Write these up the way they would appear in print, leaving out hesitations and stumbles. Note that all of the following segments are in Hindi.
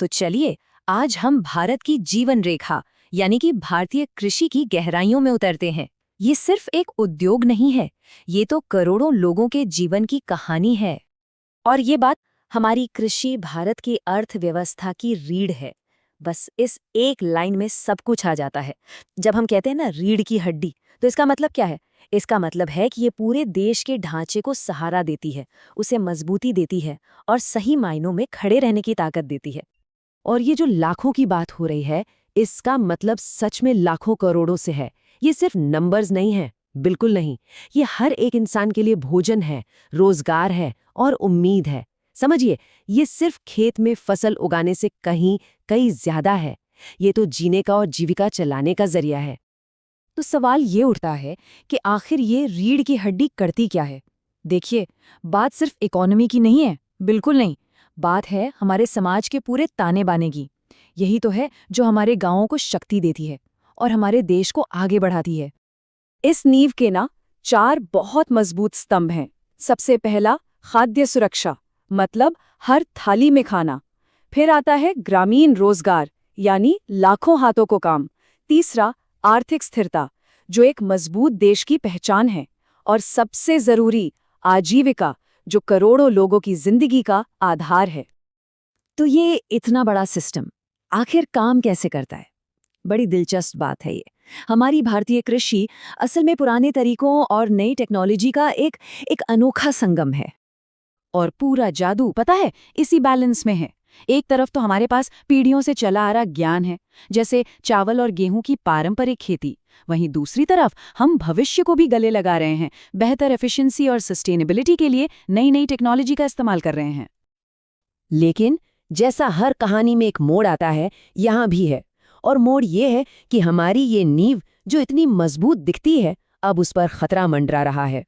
तो चलिए आज हम भारत की जीवन रेखा यानी कि भारतीय कृषि की गहराइयों में उतरते हैं। ये सिर्फ एक उद्योग नहीं है, ये तो करोड़ों लोगों के जीवन की कहानी है। और ये बात हमारी कृषि भारत की अर्थव्यवस्था की रीढ़ है। बस इस एक लाइन में सब कुछ आ जाता है। जब हम कहते हैं ना रीढ़ की हड्डी, तो इसका मतलब क्या है? इसका मतलब है कि ये पूरे देश के ढांचे को सहारा देती है, उसे मजबूती देती है और सही मायनों में खड़े रहने की ताकत देती है। और ये जो लाखों की बात हो रही है, इसका मतलब सच में लाखों करोड़ों से है। ये सिर्फ नंबर्स नहीं है, बिल्कुल नहीं। ये हर एक इंसान के लिए भोजन है, रोजगार है और उम्मीद है। समझिए, ये सिर्फ खेत में फसल उगाने से कहीं ज्यादा है। ये तो जीने का और जीविका चलाने का जरिया है। तो सवाल ये उठता है कि आखिर ये रीढ़ की हड्डी करती क्या है? देखिए, बात सिर्फ इकोनॉमी की नहीं है, बिल्कुल नहीं। बात है हमारे समाज के पूरे ताने बाने की। यही तो है जो हमारे गांवों को शक्ति देती है और हमारे देश को आगे बढ़ाती है। इस नींव के ना 4 बहुत मजबूत स्तंभ हैं। सबसे पहला, खाद्य सुरक्षा, मतलब हर थाली में खाना। फिर आता है ग्रामीण रोजगार, यानी लाखों हाथों को काम। तीसरा, आर्थिक स्थिरता, जो एक मजबूत देश की पहचान है। और सबसे जरूरी, आजीविका, जो करोड़ों लोगों की जिंदगी का आधार है। तो ये इतना बड़ा सिस्टम आखिर काम कैसे करता है? बड़ी दिलचस्प बात है ये। हमारी भारतीय कृषि असल में पुराने तरीकों और नई टेक्नोलॉजी का एक अनोखा संगम है। और पूरा जादू पता है इसी बैलेंस में है। एक तरफ तो हमारे पास पीढ़ियों से चला आ रहा ज्ञान है, जैसे चावल और गेहूं की पारंपरिक खेती। वहीं दूसरी तरफ हम भविष्य को भी गले लगा रहे हैं, बेहतर एफिशिएंसी और सस्टेनेबिलिटी के लिए नई नई टेक्नोलॉजी का इस्तेमाल कर रहे हैं। लेकिन जैसा हर कहानी में एक मोड़ आता है, यहाँ भी है। और मोड़ ये है कि हमारी ये नींव जो इतनी मजबूत दिखती है, अब उस पर खतरा मंडरा रहा है।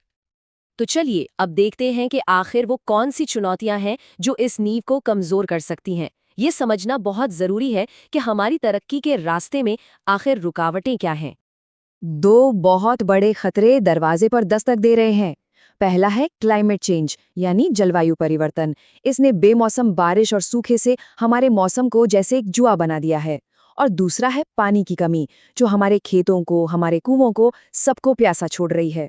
तो चलिए अब देखते हैं कि आखिर वो कौन सी चुनौतियां हैं जो इस नींव को कमजोर कर सकती हैं। ये समझना बहुत जरूरी है कि हमारी तरक्की के रास्ते में आखिर रुकावटें क्या हैं। 2 बहुत बड़े खतरे दरवाजे पर दस्तक दे रहे हैं। पहला है क्लाइमेट चेंज, यानी जलवायु परिवर्तन। इसने बेमौसम बारिश और सूखे से हमारे मौसम को जैसे एक जुआ बना दिया है। और दूसरा है पानी की कमी, जो हमारे खेतों को, हमारे कुओं को, सबको प्यासा छोड़ रही है।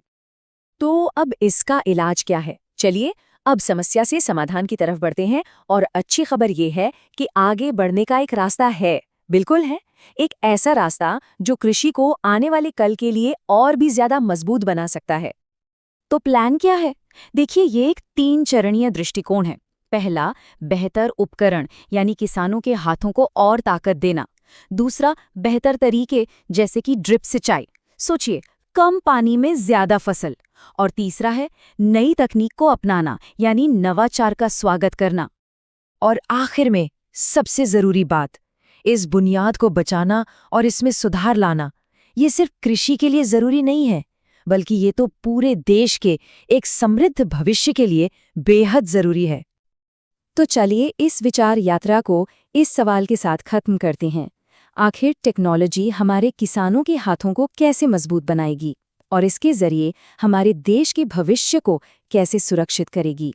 तो अब इसका इलाज क्या है? चलिए अब समस्या से समाधान की तरफ बढ़ते हैं। और अच्छी खबर ये है कि आगे बढ़ने का एक रास्ता है, बिल्कुल है। एक ऐसा रास्ता जो कृषि को आने वाले कल के लिए और भी ज्यादा मजबूत बना सकता है। तो प्लान क्या है? देखिए, ये एक 3 चरणीय दृष्टिकोण है। पहला, बेहतर उपकरण, यानी किसानों के हाथों को और ताकत देना। दूसरा, बेहतर तरीके, जैसे कि ड्रिप सिंचाई। सोचिए, कम पानी में ज्यादा फसल। और तीसरा है नई तकनीक को अपनाना, यानी नवाचार का स्वागत करना। और आखिर में सबसे जरूरी बात, इस बुनियाद को बचाना और इसमें सुधार लाना। ये सिर्फ कृषि के लिए जरूरी नहीं है, बल्कि ये तो पूरे देश के एक समृद्ध भविष्य के लिए बेहद जरूरी है। तो चलिए इस विचार यात्रा को इस सवाल के साथ खत्म करते हैं। आखिर टेक्नोलॉजी हमारे किसानों के हाथों को कैसे मजबूत बनाएगी और इसके जरिए हमारे देश के भविष्य को कैसे सुरक्षित करेगी?